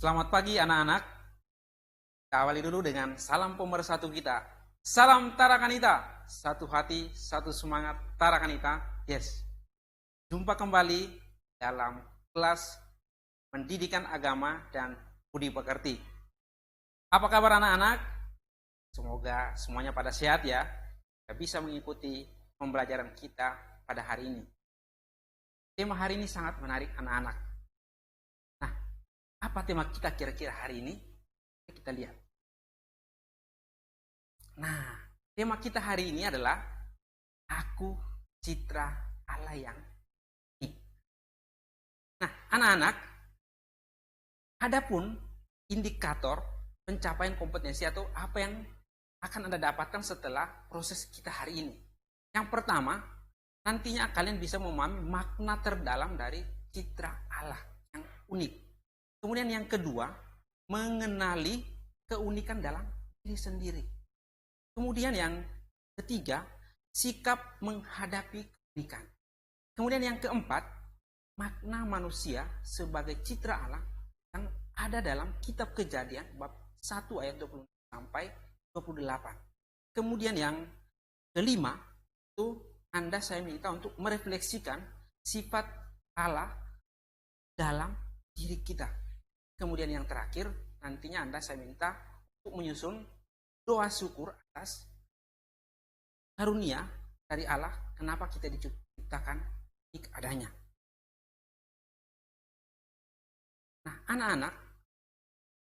Selamat pagi anak-anak. Kita awali dulu dengan salam pemersatu kita. Salam Tarakanita. Satu hati, satu semangat Tarakanita. Yes. Jumpa kembali dalam kelas pendidikan agama dan budi pekerti. Apa kabar anak-anak? Semoga semuanya pada sehat ya. Kita bisa mengikuti pembelajaran kita pada hari ini. Tema hari ini sangat menarik anak-anak. Nah, apa tema kita kira-kira hari ini? Kita lihat. Nah, tema kita hari ini adalah Aku Citra Allah yang Baik. Nah, anak-anak, adapun indikator pencapaian kompetensi atau apa yang akan Anda dapatkan setelah proses kita hari ini. Yang pertama, nantinya kalian bisa memahami makna terdalam dari citra Allah yang unik. Kemudian yang kedua, mengenali keunikan dalam diri sendiri. Kemudian yang ketiga, sikap menghadapi keunikan. Kemudian yang keempat, makna manusia sebagai citra Allah yang ada dalam kitab Kejadian bab 1 ayat 20 sampai 28. Kemudian yang kelima, itu saya minta untuk merefleksikan sifat Allah dalam diri kita. Kemudian yang terakhir, nantinya saya minta untuk menyusun doa syukur atas karunia dari Allah, kenapa kita diciptakan adanya. Nah, anak-anak,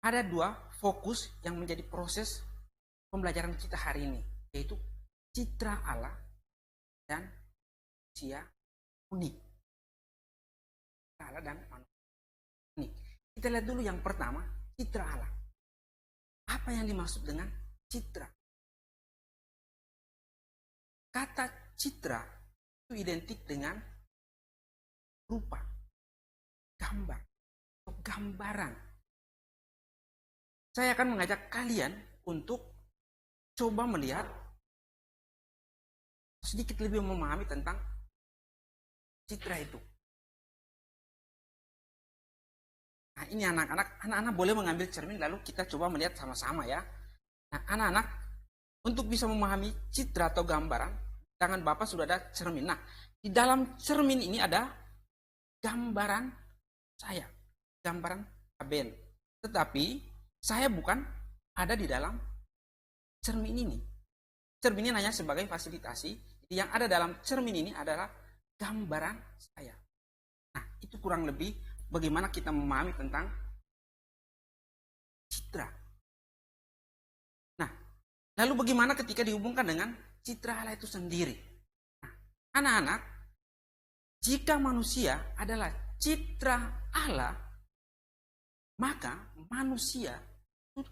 ada dua fokus yang menjadi proses pembelajaran kita hari ini, yaitu citra Allah dan manusia unik. Allah dan manusia unik. Kita lihat dulu yang pertama, citra Allah. Apa yang dimaksud dengan citra? Kata citra itu identik dengan rupa, gambar, atau gambaran. Saya akan mengajak kalian untuk coba melihat sedikit lebih memahami tentang citra itu. Nah, ini anak-anak boleh mengambil cermin lalu kita coba melihat sama-sama ya. Nah, anak-anak, untuk bisa memahami citra atau gambaran, tangan Bapak sudah ada cermin. Nah, di dalam cermin ini ada gambaran saya, gambaran Ben. Tetapi saya bukan ada di dalam cermin ini. Cermin ini hanya sebagai fasilitasi. Jadi yang ada dalam cermin ini adalah gambaran saya. Nah, itu kurang lebih bagaimana kita memahami tentang citra. Nah, lalu bagaimana ketika dihubungkan dengan citra Allah itu sendiri? Nah, anak-anak, jika manusia adalah citra Allah, maka manusia itu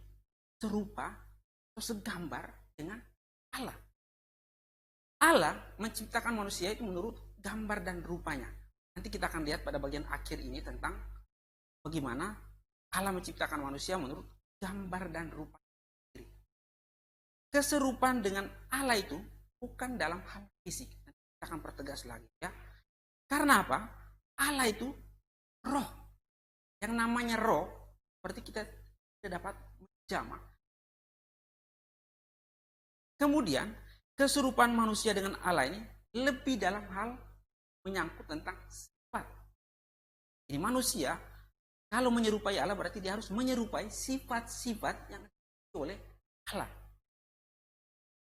serupa atau segambar dengan Allah. Allah menciptakan manusia itu menurut gambar dan rupanya. Nanti kita akan lihat pada bagian akhir ini tentang bagaimana Allah menciptakan manusia menurut gambar dan rupa. Keserupaan dengan Allah itu bukan dalam hal fisik. Nanti kita akan pertegas lagi ya. Karena apa? Allah itu roh. Yang namanya roh, berarti kita tidak dapat menjamak. Kemudian, keserupaan manusia dengan Allah ini lebih dalam hal menyangkut tentang sifat. Ini manusia, kalau menyerupai Allah berarti dia harus menyerupai sifat-sifat yang dimiliki oleh Allah.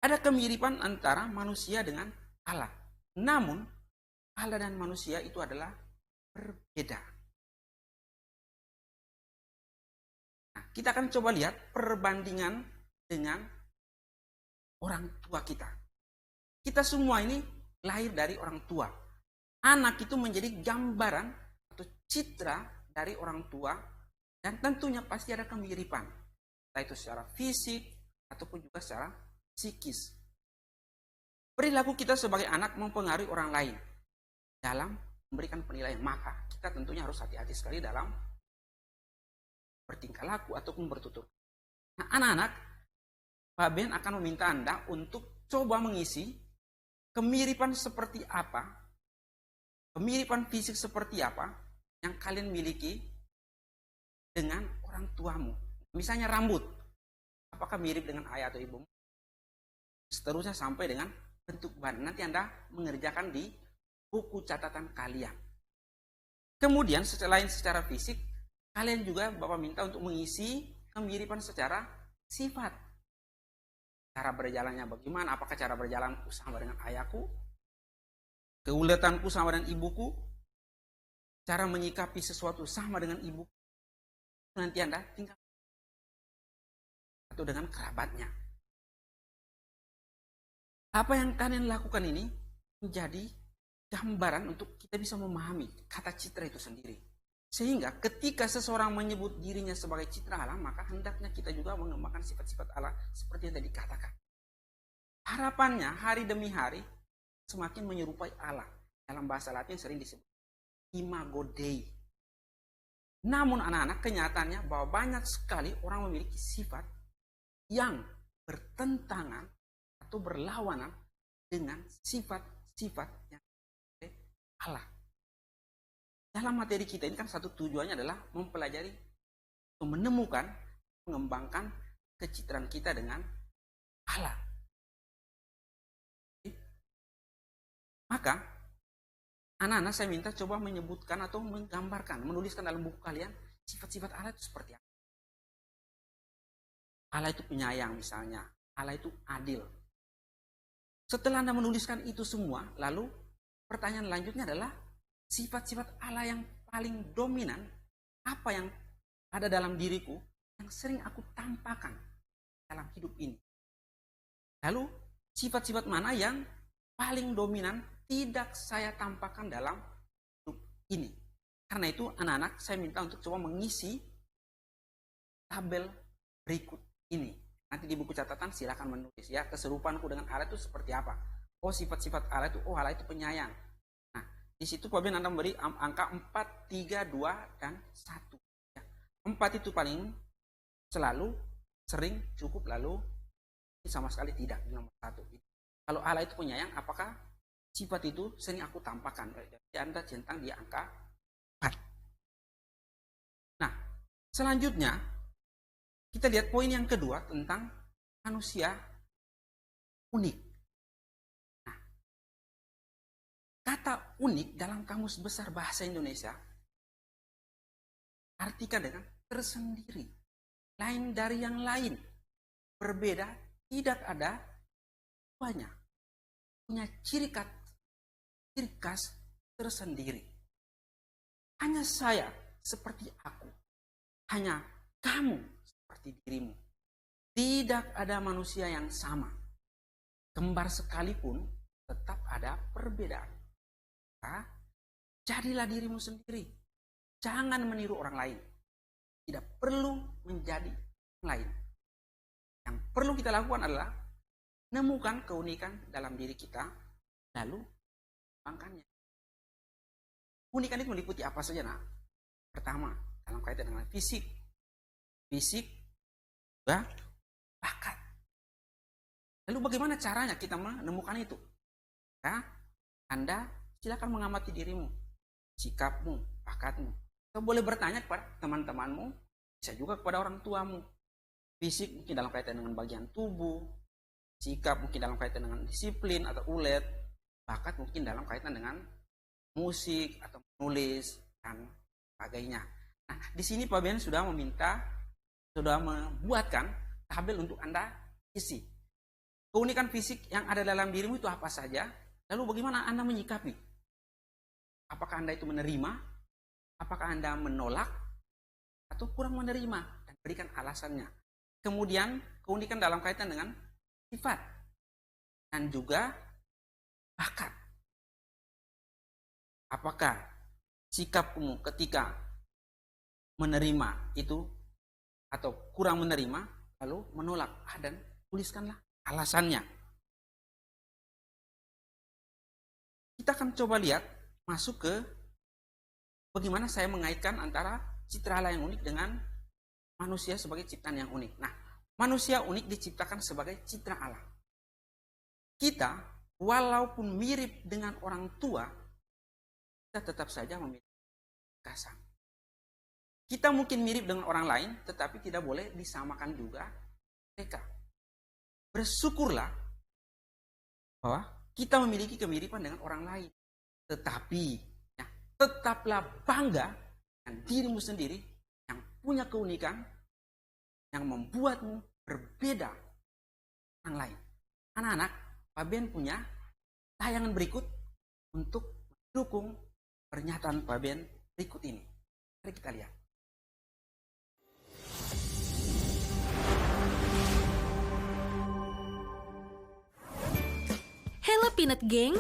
Ada kemiripan antara manusia dengan Allah. Namun, Allah dan manusia itu adalah berbeda. Nah, kita akan coba lihat perbandingan dengan orang tua kita. Kita semua ini lahir dari orang tua. Anak itu menjadi gambaran atau citra dari orang tua dan tentunya pasti ada kemiripan. Entah itu secara fisik ataupun juga secara psikis. Perilaku kita sebagai anak mempengaruhi orang lain dalam memberikan penilaian. Maka kita tentunya harus hati-hati sekali dalam bertingkah laku ataupun bertutur. Nah, anak-anak, Pak Ben akan meminta Anda untuk coba mengisi kemiripan seperti apa, kemiripan fisik seperti apa yang kalian miliki dengan orang tuamu. Misalnya rambut, apakah mirip dengan ayah atau ibumu? Seterusnya sampai dengan bentuk badan. Nanti Anda mengerjakan di buku catatan kalian. Kemudian selain secara fisik, kalian juga Bapak minta untuk mengisi kemiripan secara sifat. Cara berjalannya bagaimana? Apakah cara berjalanku sama dengan ayahku? Keuletanku sama dengan ibuku? Cara menyikapi sesuatu sama dengan ibuku? Nanti Anda tinggal atau dengan kerabatnya. Apa yang kalian lakukan ini menjadi gambaran untuk kita bisa memahami kata citra itu sendiri. Sehingga ketika seseorang menyebut dirinya sebagai citra Allah, maka hendaknya kita juga mengembangkan sifat-sifat Allah seperti yang tadi dikatakan. Harapannya hari demi hari semakin menyerupai Allah. Dalam bahasa Latin sering disebut imago Dei. Namun anak-anak, kenyataannya bahwa banyak sekali orang memiliki sifat yang bertentangan atau berlawanan dengan sifat-sifat yang Allah. Dalam materi kita ini kan satu tujuannya adalah mempelajari atau menemukan, mengembangkan kecitraan kita dengan Allah. Maka anak-anak saya minta coba menyebutkan atau menggambarkan, menuliskan dalam buku kalian sifat-sifat Allah itu seperti apa. Allah itu penyayang misalnya, Allah itu adil. Setelah Anda menuliskan itu semua, lalu pertanyaan lanjutnya adalah sifat-sifat Allah yang paling dominan, apa yang ada dalam diriku yang sering aku tampakkan dalam hidup ini. Lalu sifat-sifat mana yang paling dominan tidak saya tampakkan dalam hidup ini. Karena itu anak-anak saya minta untuk coba mengisi tabel berikut ini. Nanti di buku catatan silakan menulis ya, keserupaanku dengan Allah itu seperti apa. Oh, sifat-sifat Allah itu, oh Allah itu penyayang. Nah, di situ Pak Ben Anda memberi angka 4, 3, 2, dan 1. Ya. 4 itu paling selalu, sering, cukup, lalu sama sekali tidak di nomor 1. Kalau Allah itu penyayang, apakah sifat itu sering aku tampakkan? Jadi Anda centang di angka 4. Nah, selanjutnya kita lihat poin yang kedua tentang manusia unik. Nah, kata unik dalam Kamus Besar Bahasa Indonesia artikan dengan tersendiri, lain dari yang lain, berbeda, tidak ada banyak, punya ciri khas tersendiri. Hanya saya seperti aku, hanya kamu seperti dirimu. Tidak ada manusia yang sama. Kembar sekalipun tetap ada perbedaan. Nah, jadilah dirimu sendiri. Jangan meniru orang lain. Tidak perlu menjadi orang lain. Yang perlu kita lakukan adalah menemukan keunikan dalam diri kita, lalu kembangkannya. Keunikan itu meliputi apa saja, nak? Pertama, dalam kaitan dengan fisik, juga bakat. Lalu bagaimana caranya kita menemukan itu? Ya, Anda silakan mengamati dirimu, sikapmu, bakatmu. Atau boleh bertanya kepada teman-temanmu, bisa juga kepada orang tuamu. Fisik mungkin dalam kaitan dengan bagian tubuh, sikap mungkin dalam kaitan dengan disiplin atau ulet, bakat mungkin dalam kaitan dengan musik atau menulis dan sebagainya. Nah, di sini Pak Ben sudah membuatkan tabel untuk Anda isi. Keunikan fisik yang ada dalam dirimu itu apa saja? Lalu bagaimana Anda menyikapi? Apakah Anda itu menerima? Apakah Anda menolak? Atau kurang menerima? Dan berikan alasannya. Kemudian keunikan dalam kaitan dengan sifat. Dan juga bakat. Apakah sikapmu ketika menerima itu atau kurang menerima, lalu menolak, dan tuliskanlah alasannya. Kita akan coba lihat, masuk ke bagaimana saya mengaitkan antara citra Allah yang unik dengan manusia sebagai ciptaan yang unik. Nah, manusia unik diciptakan sebagai citra Allah. Kita, walaupun mirip dengan orang tua, kita tetap saja memiliki kekhasan. Kita mungkin mirip dengan orang lain, tetapi tidak boleh disamakan juga mereka. Bersyukurlah bahwa kita memiliki kemiripan dengan orang lain. Tetapi ya, tetaplah bangga dengan dirimu sendiri yang punya keunikan yang membuatmu berbeda orang lain. Anak-anak, Pak Ben punya tayangan berikut untuk mendukung pernyataan Pak Ben berikut ini. Mari kita lihat. Hello Peanut Gang.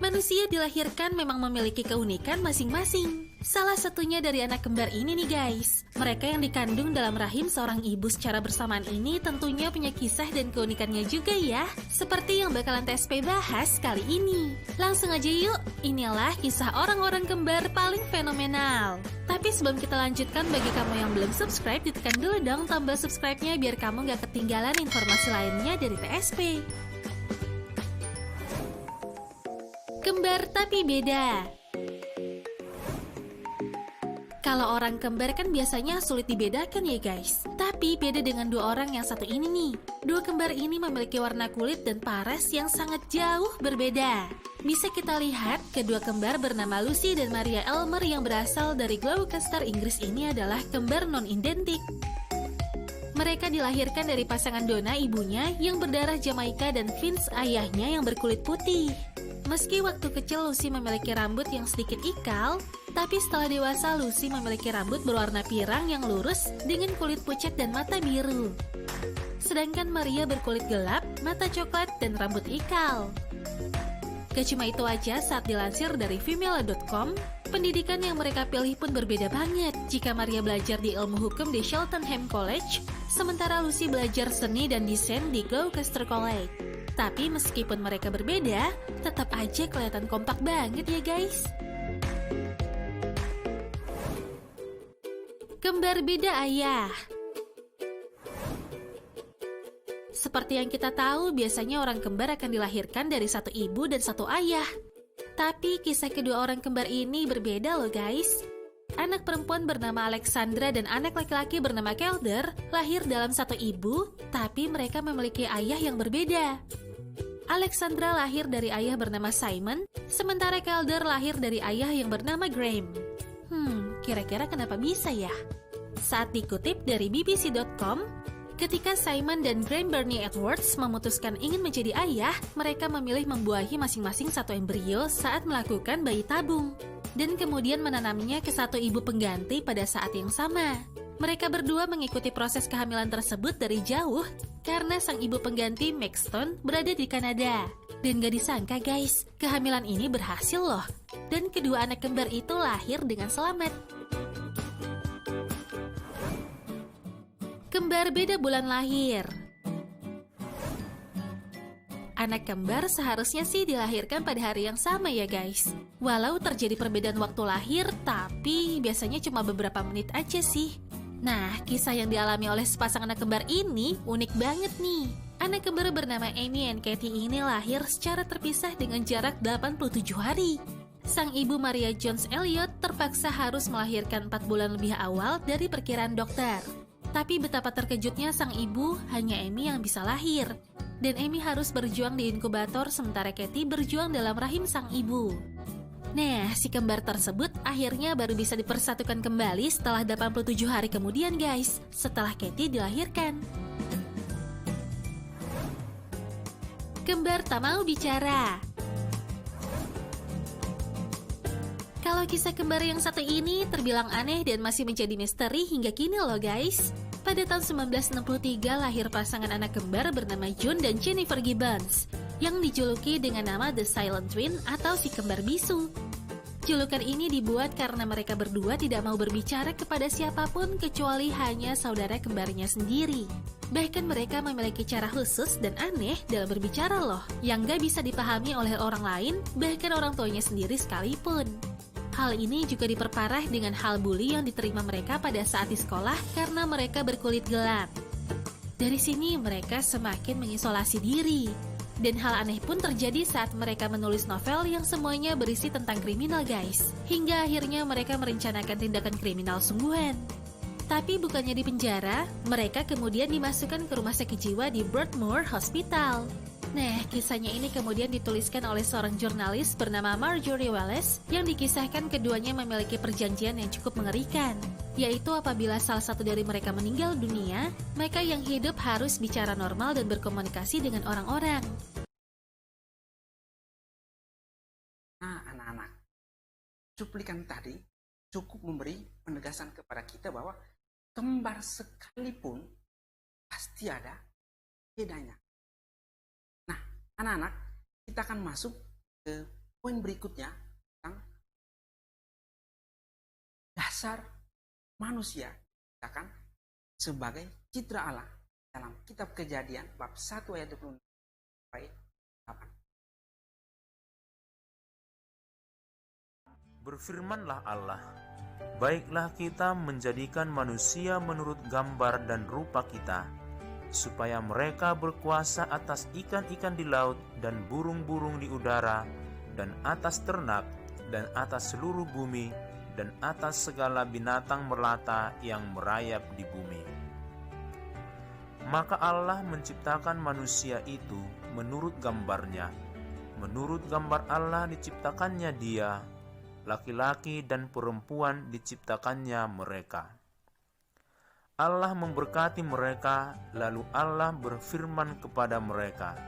Manusia dilahirkan memang memiliki keunikan masing-masing. Salah satunya dari anak kembar ini nih guys. Mereka yang dikandung dalam rahim seorang ibu secara bersamaan ini tentunya punya kisah dan keunikannya juga ya. Seperti yang bakalan TSP bahas kali ini. Langsung aja yuk, inilah kisah orang-orang kembar paling fenomenal. Tapi sebelum kita lanjutkan, bagi kamu yang belum subscribe, ditekan dulu dong tombol subscribe-nya biar kamu gak ketinggalan informasi lainnya dari TSP. Kembar tapi beda. Kalau orang kembar kan biasanya sulit dibedakan ya guys. Tapi beda dengan dua orang yang satu ini nih. Dua kembar ini memiliki warna kulit dan paras yang sangat jauh berbeda. Bisa kita lihat, kedua kembar bernama Lucy dan Maria Elmer yang berasal dari Gloucester, Inggris ini adalah kembar non-identik. Mereka dilahirkan dari pasangan Donna ibunya yang berdarah Jamaika dan Vince ayahnya yang berkulit putih. Meski waktu kecil Lucy memiliki rambut yang sedikit ikal, tapi setelah dewasa Lucy memiliki rambut berwarna pirang yang lurus dengan kulit pucat dan mata biru. Sedangkan Maria berkulit gelap, mata coklat, dan rambut ikal. Gak cuma itu aja, saat dilansir dari female.com, pendidikan yang mereka pilih pun berbeda banget. Jika Maria belajar di ilmu hukum di Cheltenham College, sementara Lucy belajar seni dan desain di Gloucester College. Tapi meskipun mereka berbeda, tetap aja kelihatan kompak banget ya guys. Kembar beda ayah. Seperti yang kita tahu, biasanya orang kembar akan dilahirkan dari satu ibu dan satu ayah. Tapi kisah kedua orang kembar ini berbeda loh guys. Anak perempuan bernama Alexandra dan anak laki-laki bernama Calder lahir dalam satu ibu, tapi mereka memiliki ayah yang berbeda. Alexandra lahir dari ayah bernama Simon, sementara Calder lahir dari ayah yang bernama Graham. Kira-kira kenapa bisa ya? Saat dikutip dari BBC.com, ketika Simon dan Graham Bernie Edwards memutuskan ingin menjadi ayah, mereka memilih membuahi masing-masing satu embrio saat melakukan bayi tabung, dan kemudian menanamnya ke satu ibu pengganti pada saat yang sama. Mereka berdua mengikuti proses kehamilan tersebut dari jauh karena sang ibu pengganti Maxton berada di Kanada. Dan gak disangka guys, kehamilan ini berhasil loh. Dan kedua anak kembar itu lahir dengan selamat. Kembar beda bulan lahir. Anak kembar seharusnya sih dilahirkan pada hari yang sama ya guys. Walau terjadi perbedaan waktu lahir, tapi biasanya cuma beberapa menit aja sih. Nah, kisah yang dialami oleh sepasang anak kembar ini unik banget nih. Anak kembar bernama Amy and Katie ini lahir secara terpisah dengan jarak 87 hari. Sang ibu Maria Jones Elliot terpaksa harus melahirkan 4 bulan lebih awal dari perkiraan dokter. Tapi betapa terkejutnya sang ibu, hanya Amy yang bisa lahir. Dan Amy harus berjuang di inkubator sementara Katie berjuang dalam rahim sang ibu. Nah, si kembar tersebut akhirnya baru bisa dipersatukan kembali setelah 87 hari kemudian guys, setelah Katie dilahirkan. Kembar tak mau bicara. Kalau kisah kembar yang satu ini terbilang aneh dan masih menjadi misteri hingga kini loh guys. Pada tahun 1963 lahir pasangan anak kembar bernama John dan Jennifer Gibbons, yang dijuluki dengan nama The Silent Twin atau si kembar bisu. Julukan ini dibuat karena mereka berdua tidak mau berbicara kepada siapapun kecuali hanya saudara kembarnya sendiri. Bahkan mereka memiliki cara khusus dan aneh dalam berbicara loh, yang gak bisa dipahami oleh orang lain, bahkan orang tuanya sendiri sekalipun. Hal ini juga diperparah dengan hal bully yang diterima mereka pada saat di sekolah karena mereka berkulit gelap. Dari sini mereka semakin mengisolasi diri. Dan hal aneh pun terjadi saat mereka menulis novel yang semuanya berisi tentang kriminal guys. Hingga akhirnya mereka merencanakan tindakan kriminal sungguhan. Tapi bukannya di penjara, mereka kemudian dimasukkan ke rumah sakit jiwa di Broadmoor Hospital. Nah, kisahnya ini kemudian dituliskan oleh seorang jurnalis bernama Marjorie Wallace yang dikisahkan keduanya memiliki perjanjian yang cukup mengerikan, yaitu apabila salah satu dari mereka meninggal dunia, mereka yang hidup harus bicara normal dan berkomunikasi dengan orang-orang. Nah, anak-anak, cuplikan tadi cukup memberi penegasan kepada kita bahwa kembar sekalipun pasti ada bedanya. Nah, anak-anak, kita akan masuk ke poin berikutnya tentang dasar manusia diciptakan sebagai citra Allah dalam kitab Kejadian bab 1 ayat 26 sampai 8. Berfirmanlah Allah, baiklah kita menjadikan manusia menurut gambar dan rupa kita, supaya mereka berkuasa atas ikan-ikan di laut dan burung-burung di udara, dan atas ternak, dan atas seluruh bumi, dan atas segala binatang melata yang merayap di bumi. Maka Allah menciptakan manusia itu menurut gambarnya. Menurut gambar Allah diciptakannya dia, laki-laki dan perempuan diciptakannya mereka. Allah memberkati mereka, lalu Allah berfirman kepada mereka,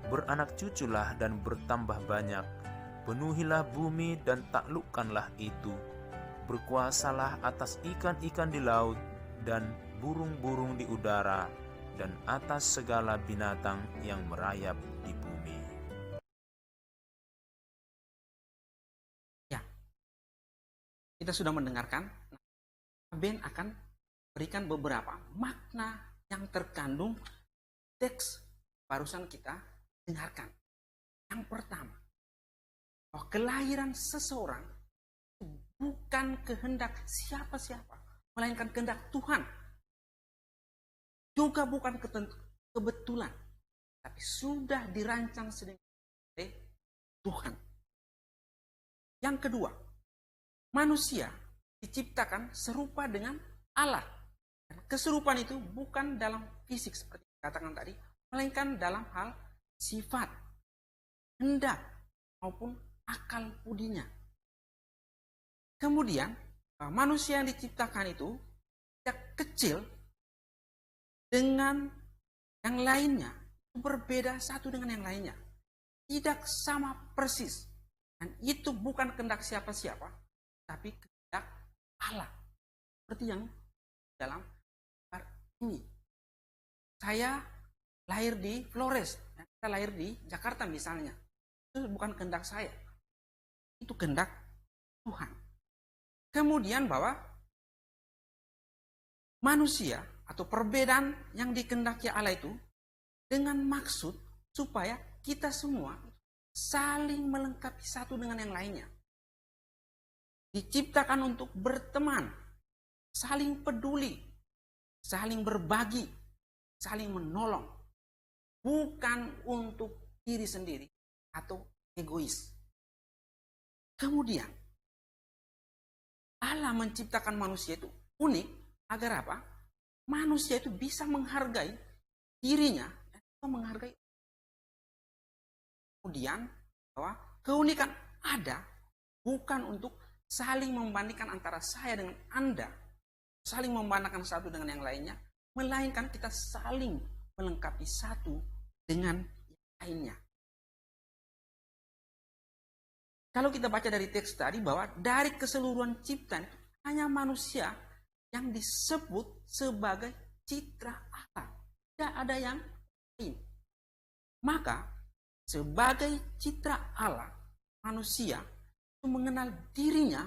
beranak cuculah dan bertambah banyak, penuhilah bumi dan taklukkanlah itu, berkuasalah atas ikan-ikan di laut dan burung-burung di udara, dan atas segala binatang yang merayap di bumi. Kita sudah mendengarkan, Ben akan berikan beberapa makna yang terkandung teks barusan kita dengarkan. Yang pertama, bahwa kelahiran seseorang bukan kehendak siapa-siapa, melainkan kehendak Tuhan. Juga bukan kebetulan, tapi sudah dirancang sedemikian oleh Tuhan. Yang kedua, manusia diciptakan serupa dengan Allah. Dan keserupaan itu bukan dalam fisik seperti dikatakan tadi, melainkan dalam hal sifat, hendak, maupun akal budinya. Kemudian, manusia yang diciptakan itu tidak kecil dengan yang lainnya, berbeda satu dengan yang lainnya. Tidak sama persis. Dan itu bukan kehendak siapa-siapa, tapi kehendak Allah. Seperti yang dalam ini. Saya lahir di Flores, saya lahir di Jakarta misalnya. Itu bukan kehendak saya. Itu kehendak Tuhan. Kemudian bahwa manusia atau perbedaan yang dikehendaki Allah itu dengan maksud supaya kita semua saling melengkapi satu dengan yang lainnya. Diciptakan untuk berteman, saling peduli, saling berbagi, saling menolong. Bukan untuk diri sendiri atau egois. Kemudian, Allah menciptakan manusia itu unik agar apa? Manusia itu bisa menghargai dirinya dan juga menghargai. Kemudian, bahwa keunikan ada bukan untuk saling membandingkan antara saya dengan Anda, saling membandingkan satu dengan yang lainnya, melainkan kita saling melengkapi satu dengan yang lainnya. Kalau kita baca dari teks tadi bahwa dari keseluruhan ciptaan hanya manusia yang disebut sebagai citra Allah, tidak ada yang lain. Maka sebagai citra Allah, manusia itu mengenal dirinya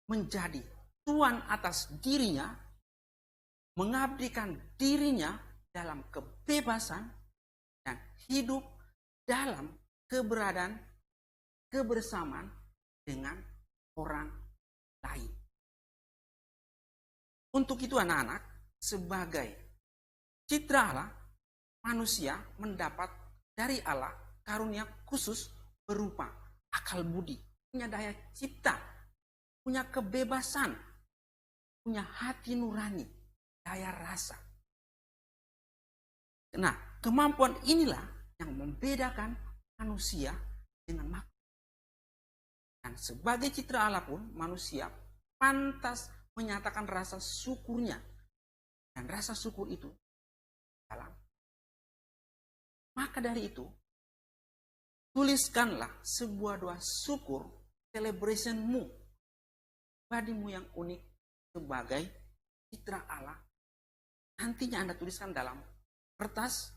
menjadi tuan atas dirinya, mengabdikan dirinya dalam kebebasan dan hidup dalam kebersamaan dengan orang lain. Untuk itu anak-anak, sebagai citra Allah, manusia mendapat dari Allah karunia khusus berupa akal budi, punya daya cipta, punya kebebasan, punya hati nurani, daya rasa. Nah, kemampuan inilah yang membedakan manusia dengan makhluk. Dan sebagai citra Allah pun manusia pantas menyatakan rasa syukurnya. Dan rasa syukur itu dalam. Maka dari itu, tuliskanlah sebuah doa syukur, celebrationmu, pribadimu yang unik sebagai citra Allah. Nantinya Anda tuliskan dalam kertas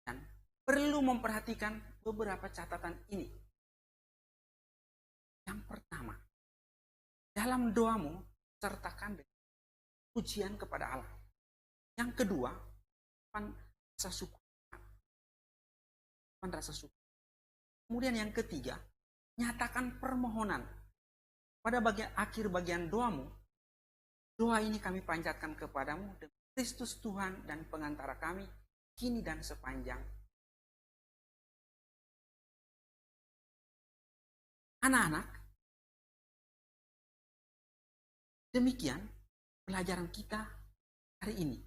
dan perlu memperhatikan beberapa catatan ini. Yang pertama, dalam doamu sertakan pujian kepada Allah. Yang kedua, rasa syukur. Rasa syukur. Kemudian yang ketiga, nyatakan permohonan. Pada akhir bagian doamu, doa ini kami panjatkan kepadamu demi Kristus Tuhan dan pengantara kami, kini dan sepanjang. Anak-anak, demikian pelajaran kita hari ini.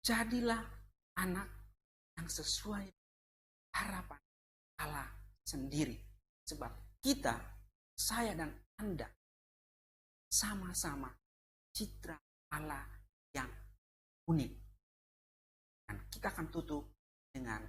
Jadilah anak yang sesuai harapan Allah sendiri. Sebab kita, saya dan Anda, sama-sama citra Allah yang unik. Dan kita akan tutup dengan